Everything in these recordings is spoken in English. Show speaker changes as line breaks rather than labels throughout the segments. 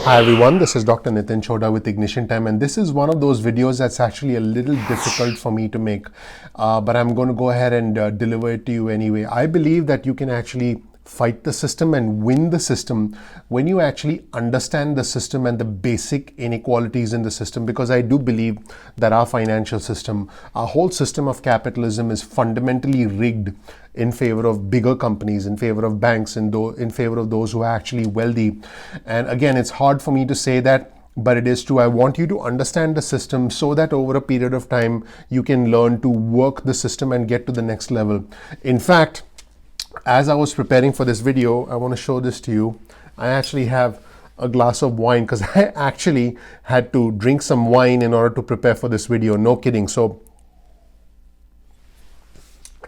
Hi everyone, this is Dr. Chhoda with Ignition Time, and this is one of those videos that's actually a little difficult for me to make, but I'm going to go ahead and deliver it to you anyway. I believe that you can actually fight the system and win the system when you actually understand the system and the basic inequalities in the system, because I do believe that our financial system, our whole system of capitalism is fundamentally rigged in favor of bigger companies, in favor of banks, in favor of those who are actually wealthy. And again, it's hard for me to say that, but it is true. I want you to understand the system so that over a period of time, you can learn to work the system and get to the next level. In fact, as I was preparing for this video, I want to show this to you. I actually have a glass of wine because I actually had to drink some wine in order to prepare for this video. No kidding. So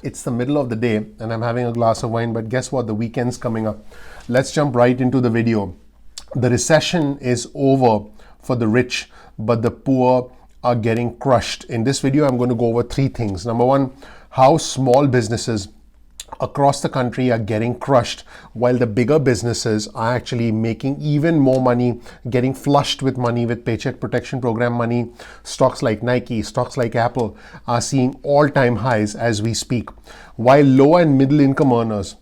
it's the middle of the day and I'm having a glass of wine, but guess what? The weekend's coming up. Let's jump right into the video. The recession is over for the rich, but the poor are getting crushed. In this video, I'm going to go over three things. Number one, how small businesses across the country are getting crushed while the bigger businesses are actually making even more money, getting flushed with money, with paycheck protection program money. Stocks like Nike, stocks like Apple are seeing all-time highs as we speak, while low and middle income earners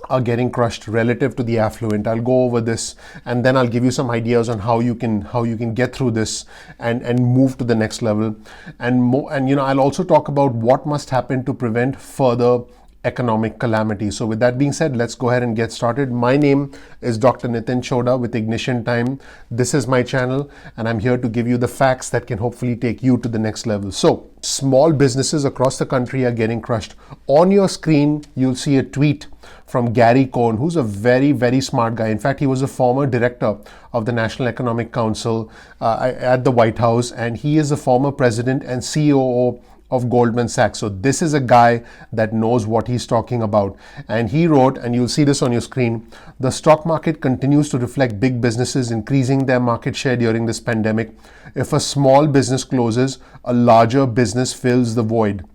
are getting crushed relative to the affluent. I'll go over this and then I'll give you some ideas on how you can get through this and move to the next level. And I'll also talk about what must happen to prevent further economic calamity. So with that being said, let's go ahead and get started. My name is Dr. Chhoda with Ignition Time. This is my channel and I'm here to give you the facts that can hopefully take you to the next level. So small businesses across the country are getting crushed. On your screen, you'll see a tweet from Gary Cohn, who's a very, very smart guy. In fact, he was a former director of the National Economic Council at the White House, and he is a former president and COO of Goldman Sachs. So this is a guy that knows what he's talking about. And he wrote, and you'll see this on your screen, the stock market continues to reflect big businesses increasing their market share during this pandemic. If a small business closes, a larger business fills the void.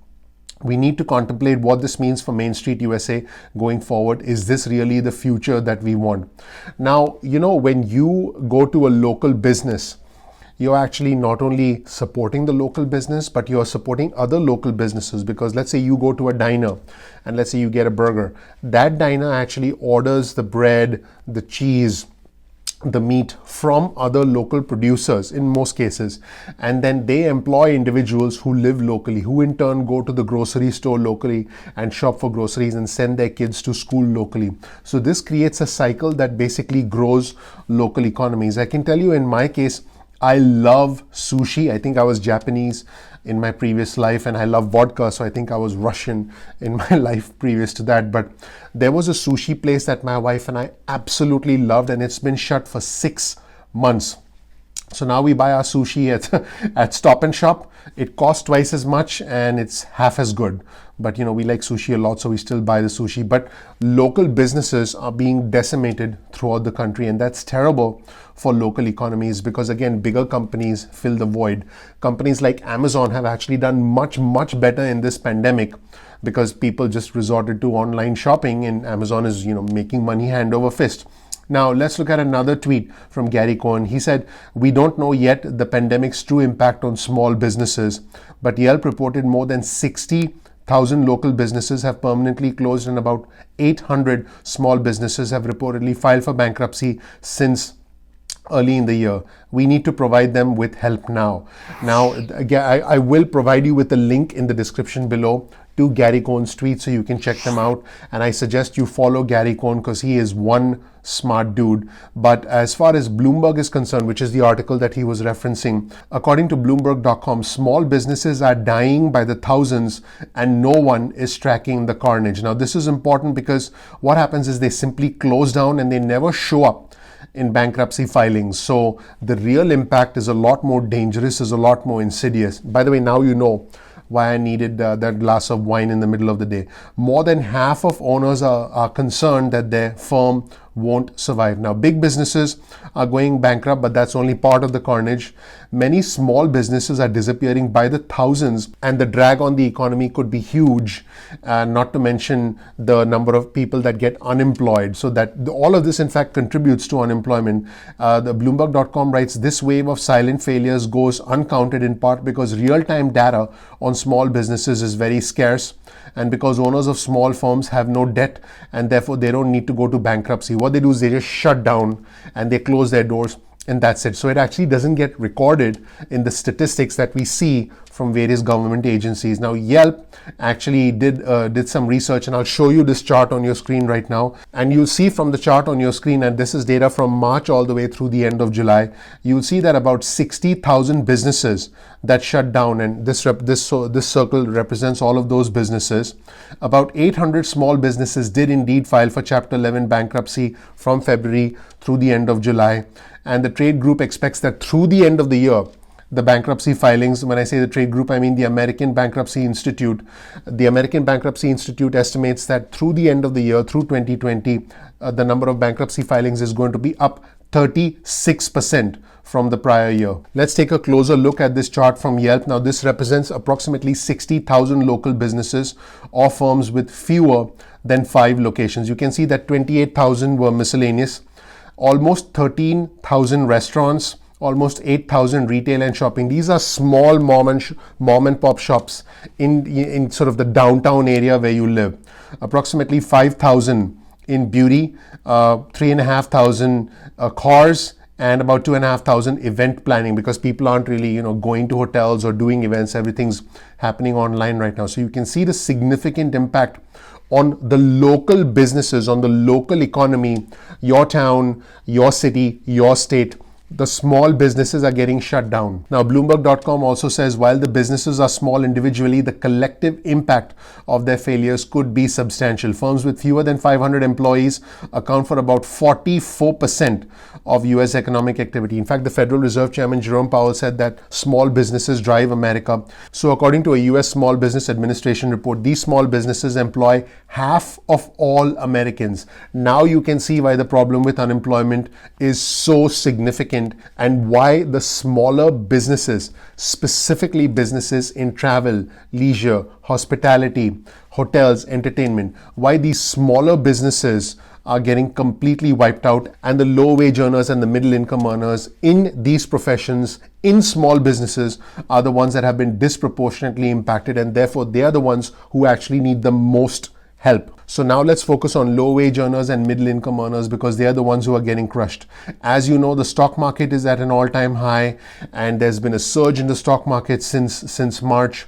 We need to contemplate what this means for Main Street USA going forward. Is this really the future that we want? Now, when you go to a local business, you're actually not only supporting the local business, but you're supporting other local businesses, because let's say you go to a diner and let's say you get a burger. That diner actually orders the bread, the cheese, the meat from other local producers in most cases, and then they employ individuals who live locally, who in turn go to the grocery store locally and shop for groceries and send their kids to school locally. So this creates a cycle that basically grows local economies. I can tell you in my case, I love sushi. I think I was Japanese in my previous life, and I love vodka, so I think I was Russian in my life previous to that. But there was a sushi place that my wife and I absolutely loved, and it's been shut for 6 months. So now we buy our sushi at Stop and Shop. It costs twice as much and it's half as good. But we like sushi a lot, so we still buy the sushi. But local businesses are being decimated throughout the country, and that's terrible for local economies because, again, bigger companies fill the void. Companies like Amazon have actually done much, much better in this pandemic because people just resorted to online shopping, and Amazon is, making money hand over fist. Now, let's look at another tweet from Gary Cohn. He said, "We don't know yet the pandemic's true impact on small businesses, but Yelp reported more than 60,000 local businesses have permanently closed, and about 800 small businesses have reportedly filed for bankruptcy since early in the year. We need to provide them with help now." Now, again, I will provide you with a link in the description below to Gary Cohn's tweet so you can check them out. And I suggest you follow Gary Cohn because he is one smart dude. But as far as Bloomberg is concerned, which is the article that he was referencing, according to Bloomberg.com, small businesses are dying by the thousands and no one is tracking the carnage. Now, this is important because what happens is they simply close down and they never show up in bankruptcy filings. So the real impact is a lot more dangerous, is a lot more insidious. By the way, now you know why I needed that glass of wine in the middle of the day. More than half of owners are concerned that their firm won't survive. Now, big businesses are going bankrupt, but that's only part of the carnage. Many small businesses are disappearing by the thousands, and the drag on the economy could be huge, not to mention the number of people that get unemployed. So that all of this, in fact, contributes to unemployment. The Bloomberg.com writes, this wave of silent failures goes uncounted in part because real-time data on small businesses is very scarce, and because owners of small firms have no debt and therefore they don't need to go to bankruptcy. What they do is they just shut down and they close their doors, and that's it. So it actually doesn't get recorded in the statistics that we see from various government agencies. Now, Yelp actually did some research, and I'll show you this chart on your screen right now. And you'll see from the chart on your screen, and this is data from March all the way through the end of July, you'll see that about 60,000 businesses that shut down, and this circle represents all of those businesses. About 800 small businesses did indeed file for Chapter 11 bankruptcy from February through the end of July. And the trade group expects that through the end of the year, the bankruptcy filings, when I say the trade group, I mean the American Bankruptcy Institute. The American Bankruptcy Institute estimates that through the end of the year, through 2020, the number of bankruptcy filings is going to be up 36% from the prior year. Let's take a closer look at this chart from Yelp. Now, this represents approximately 60,000 local businesses or firms with fewer than 5 locations. You can see that 28,000 were miscellaneous, almost 13,000 restaurants, almost 8,000 retail and shopping. These are small mom and pop shops in sort of the downtown area where you live. Approximately 5,000 in beauty, 3,500 cars, and about 2,500 event planning, because people aren't really going to hotels or doing events. Everything's happening online right now. So you can see the significant impact on the local businesses, on the local economy, your town, your city, your state. The small businesses are getting shut down. Now, Bloomberg.com also says while the businesses are small individually, the collective impact of their failures could be substantial. Firms with fewer than 500 employees account for about 44% of US economic activity. In fact, the Federal Reserve Chairman Jerome Powell said that small businesses drive America. So according to a US Small Business Administration report, these small businesses employ half of all Americans. Now you can see why the problem with unemployment is so significant, and why the smaller businesses, specifically businesses in travel, leisure, hospitality, hotels, entertainment, why these smaller businesses are getting completely wiped out, and the low wage earners and the middle income earners in these professions, in small businesses, are the ones that have been disproportionately impacted, and therefore they are the ones who actually need the most help. So now let's focus on low wage earners and middle income earners, because they are the ones who are getting crushed. As you know, the stock market is at an all-time high, and there's been a surge in the stock market since March.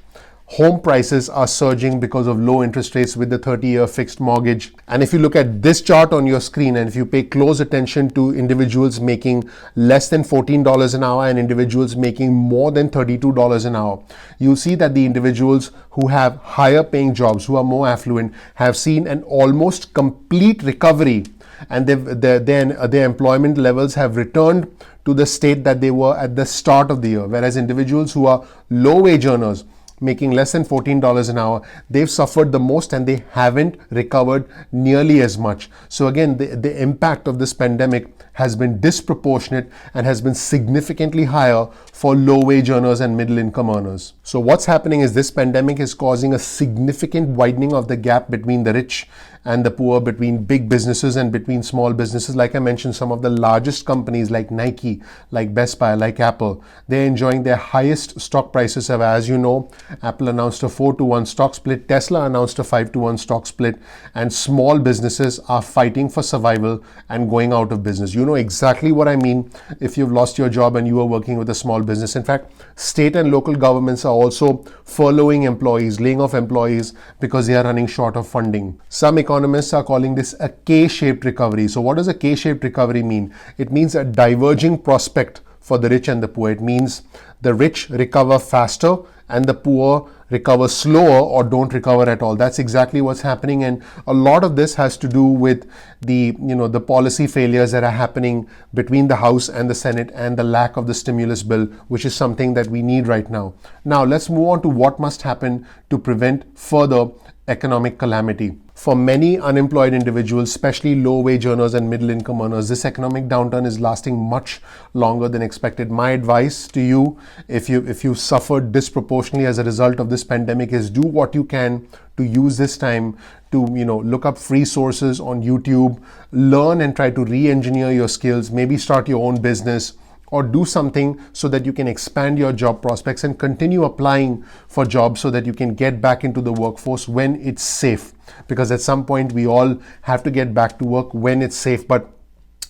Home prices are surging because of low interest rates with the 30-year fixed mortgage. And if you look at this chart on your screen, and if you pay close attention to individuals making less than $14 an hour and individuals making more than $32 an hour, you'll see that the individuals who have higher paying jobs, who are more affluent, have seen an almost complete recovery, and their employment levels have returned to the state that they were at the start of the year. Whereas individuals who are low wage earners, making less than $14 an hour, they've suffered the most, and they haven't recovered nearly as much. So again, the impact of this pandemic has been disproportionate and has been significantly higher for low wage earners and middle income earners. So what's happening is this pandemic is causing a significant widening of the gap between the rich and the poor, between big businesses and between small businesses. Like I mentioned, some of the largest companies like Nike, like Best Buy, like Apple, they're enjoying their highest stock prices ever. As you know, Apple announced a 4-to-1 stock split, Tesla announced a 5-to-1 stock split, and small businesses are fighting for survival and going out of business. You know exactly what I mean if you've lost your job and you are working with a small business. In fact, state and local governments are also furloughing employees, laying off employees, because they are running short of funding. Some economists are calling this a K-shaped recovery. So what does a K-shaped recovery mean? It means a diverging prospect for the rich and the poor. It means the rich recover faster and the poor recover slower or don't recover at all. That's exactly what's happening, and a lot of this has to do with the policy failures that are happening between the House and the Senate, and the lack of the stimulus bill, which is something that we need right now. Now let's move on to what must happen to prevent further economic calamity. For many unemployed individuals, especially low-wage earners and middle-income earners, this economic downturn is lasting much longer than expected. My advice to you, if you suffered disproportionately as a result of this pandemic, is do what you can to use this time to look up free sources on YouTube, learn and try to re-engineer your skills, maybe start your own business, or do something so that you can expand your job prospects and continue applying for jobs so that you can get back into the workforce when it's safe. Because at some point we all have to get back to work when it's safe, but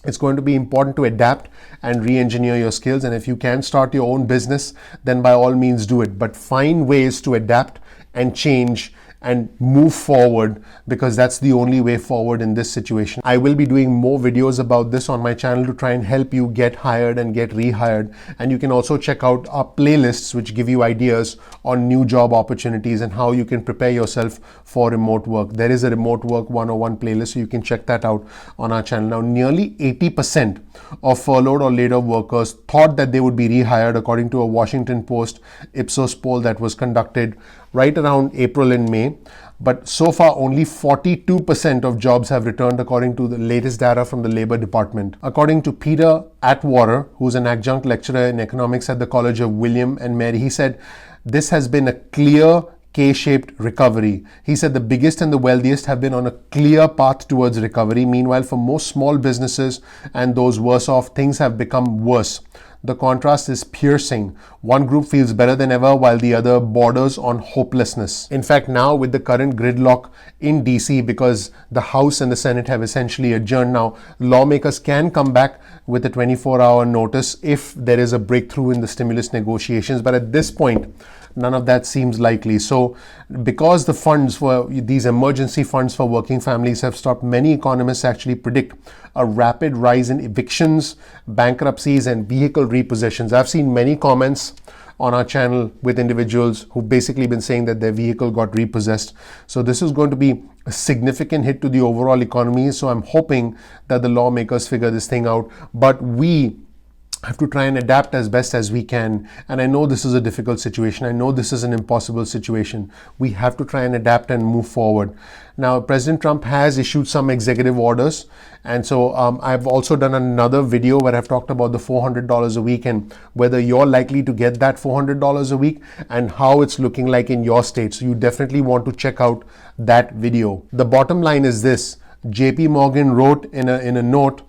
it's going to be important to adapt and re-engineer your skills. And if you can start your own business, then by all means do it. But find ways to adapt and change and move forward, because that's the only way forward in this situation. I will be doing more videos about this on my channel to try and help you get hired and get rehired. And you can also check out our playlists, which give you ideas on new job opportunities and how you can prepare yourself for remote work. There is a remote work 101 playlist, so you can check that out on our channel. Now, nearly 80% of furloughed or laid off workers thought that they would be rehired, according to a Washington Post Ipsos poll that was conducted right around April and May. But so far, only 42% of jobs have returned, according to the latest data from the Labor Department. According to Peter Atwater, who's an adjunct lecturer in economics at the College of William and Mary, he said, this has been a clear K-shaped recovery. He said the biggest and the wealthiest have been on a clear path towards recovery. Meanwhile, for most small businesses and those worse off, things have become worse. The contrast is piercing. One group feels better than ever while the other borders on hopelessness. In fact, now with the current gridlock in DC, because the House and the Senate have essentially adjourned now, lawmakers can come back with a 24-hour notice if there is a breakthrough in the stimulus negotiations. But at this point, none of that seems likely. So because the funds for these emergency funds for working families have stopped, many economists actually predict a rapid rise in evictions, bankruptcies, and vehicle repossessions. I've seen many comments on our channel with individuals who've basically been saying that their vehicle got repossessed. So this is going to be a significant hit to the overall economy. So I'm hoping that the lawmakers figure this thing out. But we have to try and adapt as best as we can. And I know this is a difficult situation. I know this is an impossible situation. We have to try and adapt and move forward. Now, President Trump has issued some executive orders. And so I've also done another video where I've talked about the $400 a week and whether you're likely to get that $400 a week and how it's looking like in your state. So you definitely want to check out that video. The bottom line is this. JP Morgan wrote in a note,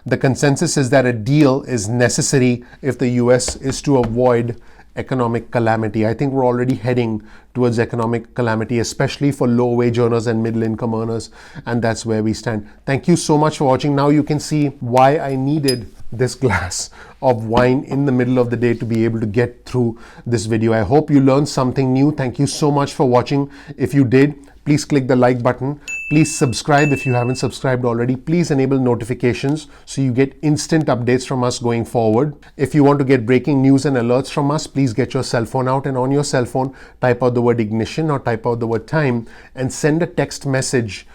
the consensus is that a deal is necessary if the US is to avoid economic calamity. I think we're already heading towards economic calamity, especially for low-wage earners and middle-income earners, and that's where we stand. Thank you so much for watching. Now you can see why I needed this glass of wine in the middle of the day to be able to get through this video. I hope you learned something new. Thank you so much for watching. If you did, please click the like button. Please subscribe if you haven't subscribed already. Please enable notifications so you get instant updates from us going forward. If you want to get breaking news and alerts from us, please get your cell phone out and on your cell phone, type out the word ignition or type out the word time and send a text message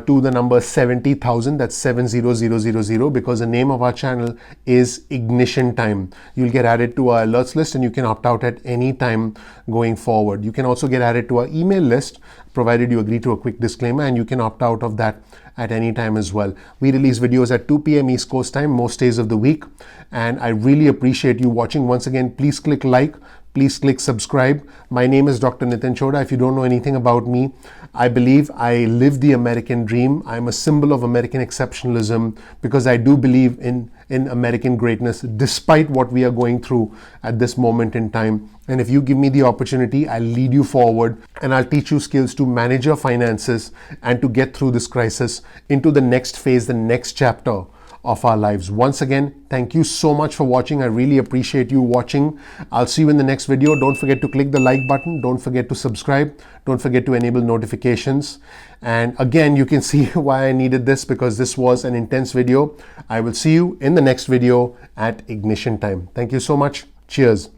to the number 70,000, that's 70000, because the name of our channel is Ignition Time. You'll get added to our alerts list and you can opt out at any time going forward. You can also get added to our email list, provided you agree to a quick disclaimer, and you can opt out of that at any time as well. We release videos at 2 p.m. East Coast time most days of the week, and I really appreciate you watching. Once again, please click like, please click subscribe. My name is Dr. Nitin Chhoda. If you don't know anything about me, I believe I live the American dream. I'm a symbol of American exceptionalism because I do believe in American greatness despite what we are going through at this moment in time. And if you give me the opportunity, I'll lead you forward and I'll teach you skills to manage your finances and to get through this crisis into the next phase, the next chapter of our lives. Once again, thank you so much for watching. I really appreciate you watching. I'll see you in the next video. Don't forget to click the like button. Don't forget to subscribe. Don't forget to enable notifications. And again, you can see why I needed this, because this was an intense video. I will see you in the next video at Ignition Time. Thank you so much. Cheers.